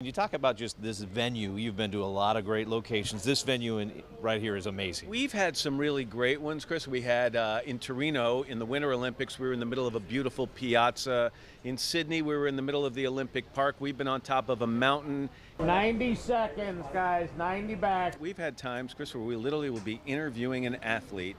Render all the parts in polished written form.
You talk about just this venue. You've been to a lot of great locations. This venue right here is amazing. We've had some really great ones, Chris. We had in Torino in the Winter Olympics, we were in the middle of a beautiful piazza. In Sydney, we were in the middle of the Olympic Park. We've been on top of a mountain. 90 seconds, guys, 90 back. We've had times, Chris, where we literally will be interviewing an athlete.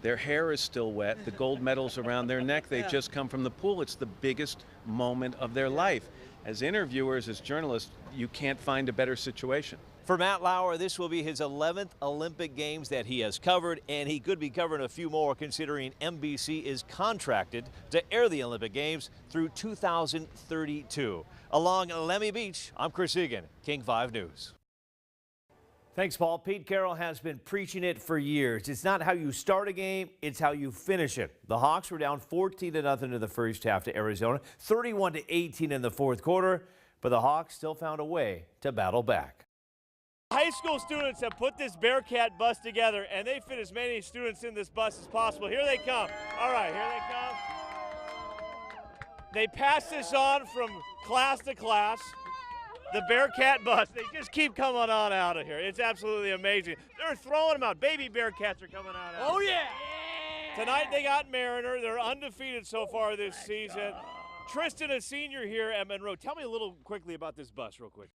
Their hair is still wet, the gold medals around their neck, they've just come from the pool. It's the biggest moment of their life. As interviewers, as journalists, you can't find a better situation. For Matt Lauer, this will be his 11th Olympic Games that he has covered, and he could be covering a few more considering NBC is contracted to air the Olympic Games through 2032. Along Lemmy Beach, I'm Chris Egan, King 5 News. Thanks, Paul. Pete Carroll has been preaching it for years. It's not how you start a game, it's how you finish it. The Hawks were down 14-0 in the first half to Arizona, 31-18 in the fourth quarter, but the Hawks still found a way to battle back. High school students have put this Bearcat bus together, and they fit as many students in this bus as possible. Here they come. All right, here they come. They pass this on from class to class. The Bearcat bus, they just keep coming on out of here. It's absolutely amazing. They're throwing them out. Baby Bearcats are coming out. Oh, yeah. Tonight they got Mariner. They're undefeated so far this season. Tristan, a senior here at Monroe. Tell me a little quickly about this bus real quick.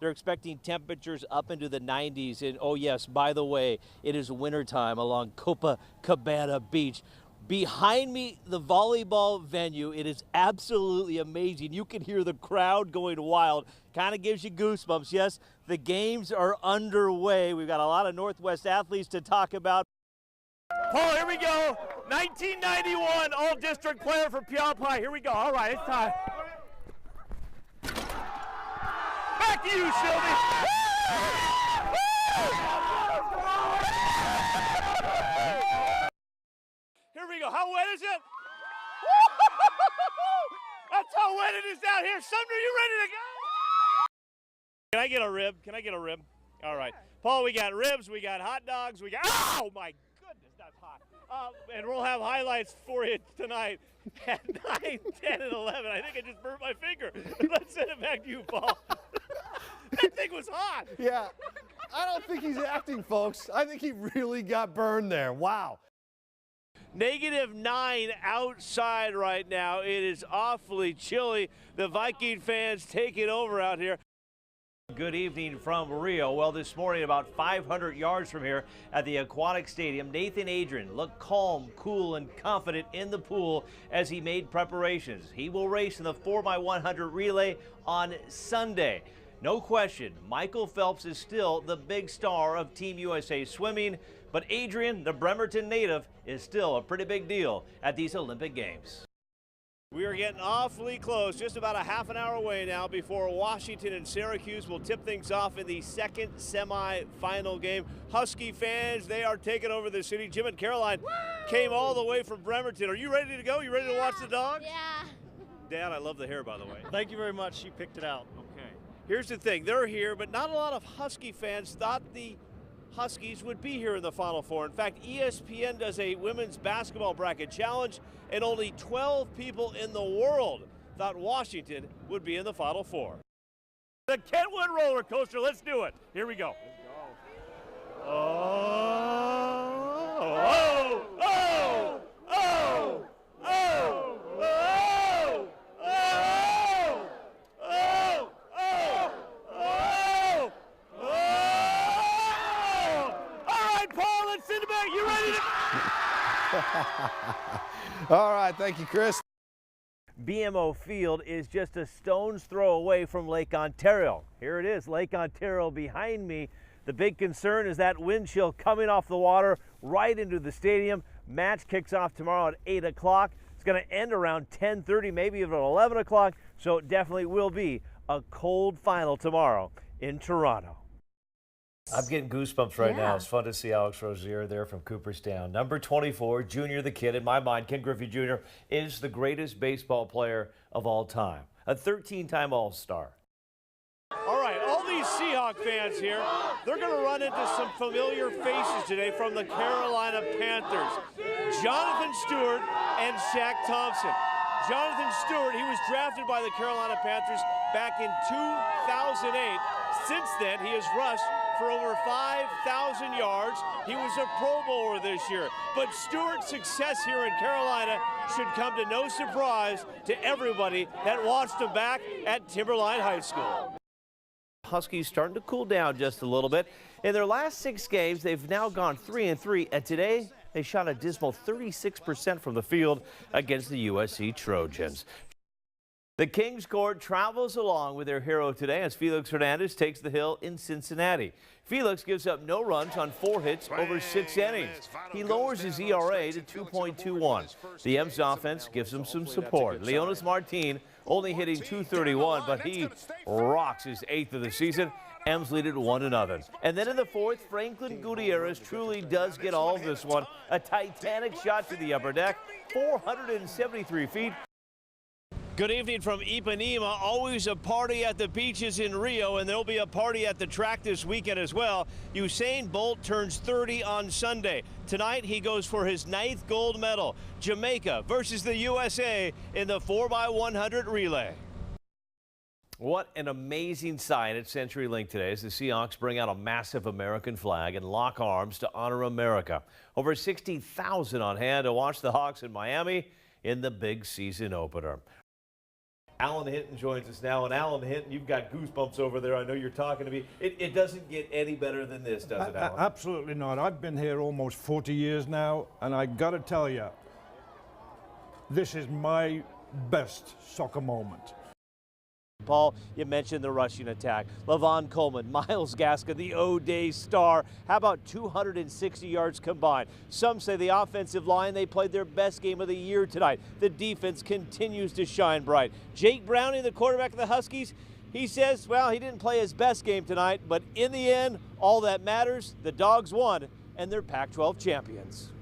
They're expecting temperatures up into the 90s. And oh yes, by the way, it is wintertime along Copacabana Beach. Behind me, the volleyball venue, it is absolutely amazing. You can hear the crowd going wild. Kind of gives you goosebumps. Yes, the games are underway. We've got a lot of Northwest athletes to talk about. Paul, here we go. 1991 All-District player for Pialpi. Here we go. All right, it's time. Back to you, Sylvie. Here we go. How wet is it? That's how wet it is out here. Sumner, you ready to go? Can I get a rib? Can I get a rib? All right. Paul, we got ribs, we got hot dogs, we got, oh my goodness, that's hot. And we'll have highlights for you tonight at 9, 10, and 11. I think I just burnt my finger. Let's send it back to you, Paul. That thing was hot. Yeah, I don't think he's acting, folks. I think he really got burned there. Wow. -9 outside right now. It is awfully chilly. The Viking fans take it over out here. Good evening from Rio. Well, this morning, about 500 yards from here at the Aquatic Stadium, Nathan Adrian looked calm, cool, and confident in the pool as he made preparations. He will race in the 4x100 relay on Sunday. No question, Michael Phelps is still the big star of Team USA swimming, but Adrian, the Bremerton native, is still a pretty big deal at these Olympic Games. We are getting awfully close, just about a half an hour away now before Washington and Syracuse will tip things off in the second semi-final game. Husky fans, they are taking over the city. Jim and Caroline came all the way from Bremerton. Are you ready to go? You ready to watch the dogs? Yeah. Dad, I love the hair, by the way. Thank you very much. She picked it out. Okay. Here's the thing. They're here, but not a lot of Husky fans thought the Huskies would be here in the Final Four. In fact, ESPN does a women's basketball bracket challenge, and only 12 people in the world thought Washington would be in the Final Four. The Kentwood roller coaster, let's do it. Here we go. Let's go. Oh, oh, oh, oh, oh, oh, oh, oh, oh, oh, oh. All right, Paul, let's send it back. You ready to? All right, thank you, Chris. BMO Field is just a stone's throw away from Lake Ontario. Here it is, Lake Ontario behind me. The big concern is that wind chill coming off the water right into the stadium. Match kicks off tomorrow at 8 o'clock. It's going to end around 10:30, maybe even 11 o'clock. So it definitely will be a cold final tomorrow in Toronto. I'm getting goosebumps right now. It's fun to see Alex Rozier there from Cooperstown. Number 24, Junior the Kid. In my mind, Ken Griffey Jr. is the greatest baseball player of all time. A 13-time All-Star. All right, all these Seahawks Seahawk fans here. They're going to run into some familiar faces today from the Carolina Panthers. Jonathan Stewart and Shaq Thompson. Jonathan Stewart, he was drafted by the Carolina Panthers back in 2008. Since then, he has rushed for over 5,000 yards. He was a Pro Bowler this year. But Stewart's success here in Carolina should come to no surprise to everybody that watched him back at Timberline High School. Huskies starting to cool down just a little bit. In their last 6 games, they've now gone 3-3, and today they shot a dismal 36% from the field against the USC Trojans. The Kings Court travels along with their hero today as Felix Hernandez takes the hill in Cincinnati. Felix gives up no runs on 4 hits over 6 innings. He lowers his ERA to 2.21. The Ems offense gives him some support. Leonis Martin only hitting .231, but he rocks his 8th of the season. Ems lead it 1-0. And then in the 4th, Franklin Gutierrez truly does get all of this one. A titanic shot to the upper deck, 473 feet. Good evening from Ipanema. Always a party at the beaches in Rio, and there'll be a party at the track this weekend as well. Usain Bolt turns 30 on Sunday. Tonight he goes for his 9th gold medal. Jamaica versus the USA in the 4x100 relay. What an amazing sight at CenturyLink today as the Seahawks bring out a massive American flag and lock arms to honor America. Over 60,000 on hand to watch the Hawks in Miami in the big season opener. Alan Hinton joins us now, and Alan Hinton, you've got goosebumps over there. I know you're talking to me. It doesn't get any better than this, does it, Alan? Absolutely not. I've been here almost 40 years now, and I got to tell you, this is my best soccer moment. Paul, you mentioned the rushing attack. Lavon Coleman, Miles Gaskin, the O-Day star. How about 260 yards combined? Some say the offensive line, they played their best game of the year tonight. The defense continues to shine bright. Jake Browning, the quarterback of the Huskies, he says, well, he didn't play his best game tonight, but in the end, all that matters, the Dogs won, and they're Pac-12 champions.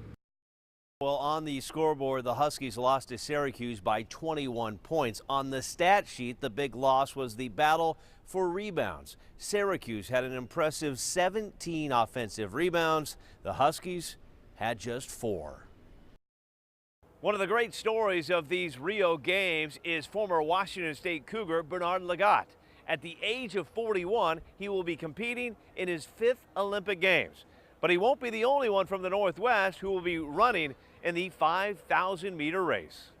Well, on the scoreboard, the Huskies lost to Syracuse by 21 points. On the stat sheet, the big loss was the battle for rebounds. Syracuse had an impressive 17 offensive rebounds. The Huskies had just 4. One of the great stories of these Rio games is former Washington State Cougar Bernard Lagat. At the age of 41, he will be competing in his 5th Olympic Games. But he won't be the only one from the Northwest who will be running in the 5,000-meter race.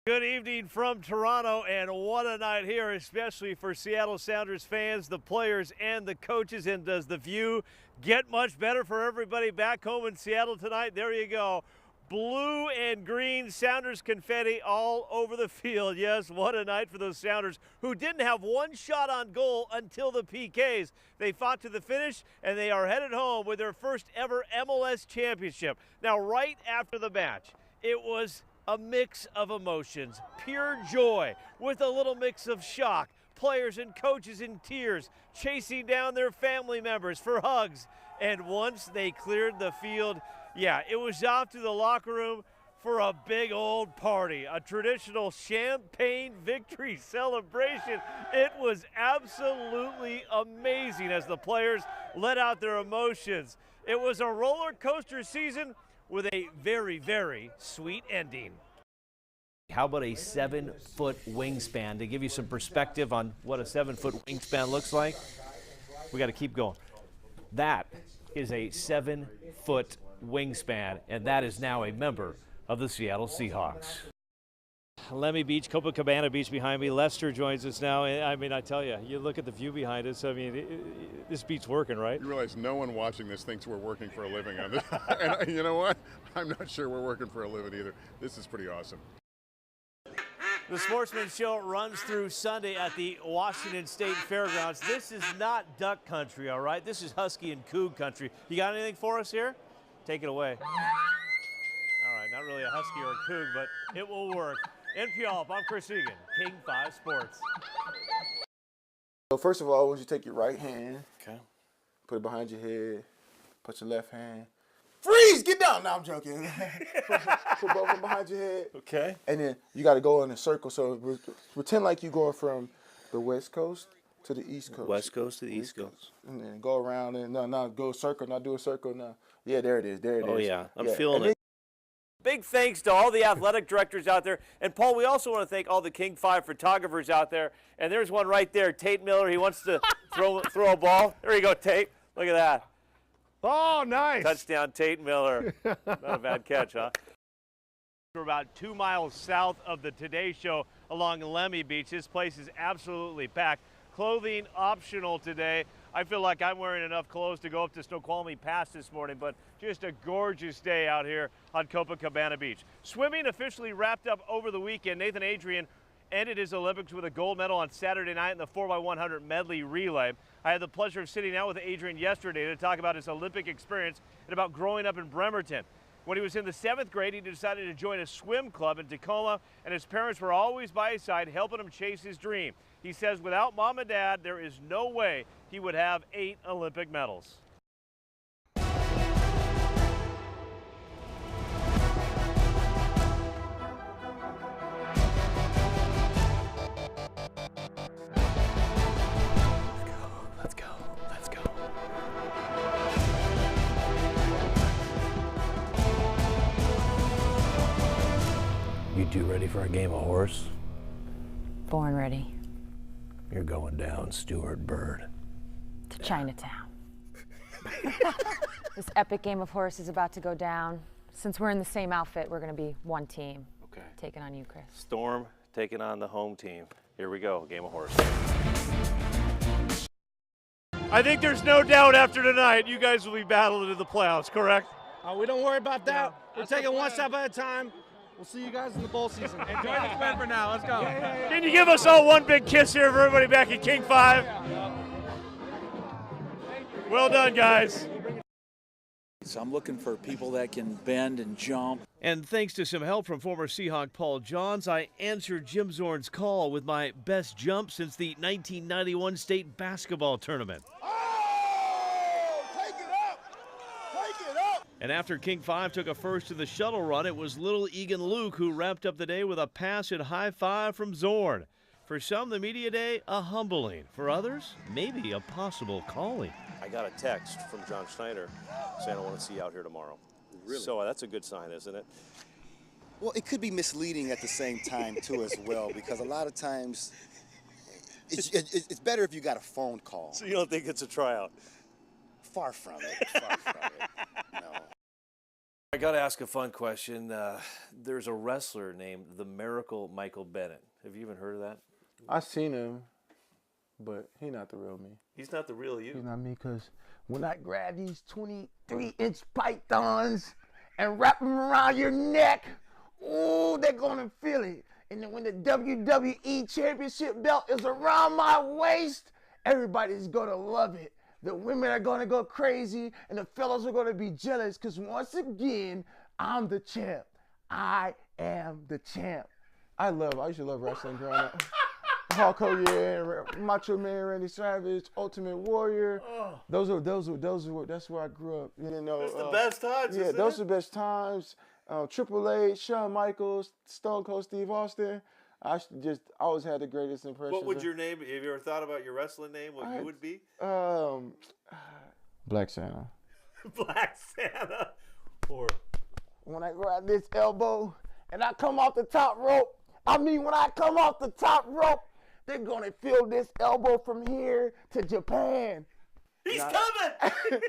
Good evening from Toronto, and what a night here, especially for Seattle Sounders fans, the players, and the coaches. And does the view get much better for everybody back home in Seattle tonight? There you go. Blue and green Sounders confetti all over the field. Yes, what a night for those Sounders who didn't have one shot on goal until the PKs. They fought to the finish, and they are headed home with their first ever MLS championship. Now, right after the match, it was a mix of emotions, pure joy with a little mix of shock. Players and coaches in tears, chasing down their family members for hugs. And once they cleared the field, yeah, it was off to the locker room for a big old party, a traditional champagne victory celebration. It was absolutely amazing as the players let out their emotions. It was a roller coaster season with a very, very sweet ending. How about a 7-foot wingspan to give you some perspective on what a 7-foot wingspan looks like? We got to keep going. That is a 7-foot wingspan, and that is now a member of the Seattle Seahawks. Lemmy Beach, Copacabana Beach behind me. Lester joins us now. I mean, I tell you, you look at the view behind us. I mean, this beach's working, right? You realize no one watching this thinks we're working for a living on this. And you know what? I'm not sure we're working for a living either. This is pretty awesome. The Sportsman Show runs through Sunday at the Washington State Fairgrounds. This is not duck country, all right? This is husky and coug country. You got anything for us here? Take it away. All right, not really a husky or a coug, but it will work. In Puyallup, I'm Chris Egan, King 5 Sports. So first of all, I want you to take your right hand, put it behind your head, put your left hand. Freeze! Get down! No, I'm joking. put both of them behind your head. Okay. And then you got to go in a circle. So pretend like you're going from the West Coast to the East Coast. West Coast to the East Coast. And then go around and no, go circle, not do a circle, no. Yeah, there it is. Oh, yeah. I'm feeling it. Big thanks to all the athletic directors out there. And, Paul, we also want to thank all the King 5 photographers out there. And there's one right there, Tate Miller. He wants to throw a ball. There you go, Tate. Look at that. Oh, nice. Touchdown, Tate Miller. Not a bad catch, huh? We're about 2 miles south of the Today Show along Lemmy Beach. This place is absolutely packed. Clothing optional today. I feel like I'm wearing enough clothes to go up to Snoqualmie Pass this morning, but just a gorgeous day out here on Copacabana Beach. Swimming officially wrapped up over the weekend. Nathan Adrian ended his Olympics with a gold medal on Saturday night in the 4x100 medley relay. I had the pleasure of sitting down with Adrian yesterday to talk about his Olympic experience and about growing up in Bremerton. When he was in the 7th grade, he decided to join a swim club in Tacoma, and his parents were always by his side, helping him chase his dream. He says without mom and dad, there is no way he would have 8 Olympic medals. Let's go. Let's go. You two ready for a game of horse? Born ready. You're going down, Stuart Bird. To Chinatown. This epic game of horse is about to go down. Since we're in the same outfit, we're going to be one team. Okay. Taking on you, Chris. Storm taking on the home team. Here we go, game of horse. I think there's no doubt after tonight you guys will be battling in the playoffs, correct? We don't worry about that. We're taking one step at a time. We'll see you guys in the bowl season. Enjoy this win for now. Let's go. Can you give us all one big kiss here for everybody back at King 5? Well done, guys. So I'm looking for people that can bend and jump. And thanks to some help from former Seahawk Paul Johns, I answered Jim Zorn's call with my best jump since the 1991 state basketball tournament. And after King 5 took a first in the shuttle run, it was little Egan Luke who wrapped up the day with a pass and high five from Zorn. For some, the media day, a humbling. For others, maybe a possible calling. I got a text from John Schneider saying I want to see you out here tomorrow. Really? So that's a good sign, isn't it? Well, it could be misleading at the same time, too, as well, because a lot of times it's better if you got a phone call. So you don't think it's a tryout? Far from it. Far from it. No. I got to ask a fun question. There's a wrestler named the Miracle Michael Bennett. Have you even heard of that? I seen him, but he not the real me. He's not the real you. He's not me, because when I grab these 23-inch pythons and wrap them around your neck, ooh, they're going to feel it. And then when the WWE Championship belt is around my waist, everybody's going to love it. The women are going to go crazy, and the fellas are going to be jealous, because once again, I'm the champ. I am the champ. I used to love wrestling growing up. Hulk Hogan, Macho Man, Randy Savage, Ultimate Warrior. Oh. That's where I grew up. You know, that's the best times. Yeah, those are the best times. Triple H, Shawn Michaels, Stone Cold Steve Austin. I always had the greatest impressions. What would your name? Have you ever thought about your wrestling name? What you would be? Black Santa. Black Santa. Or when I grab this elbow and I come off the top rope. When I come off the top rope, they're gonna feel this elbow from here to Japan. He's coming.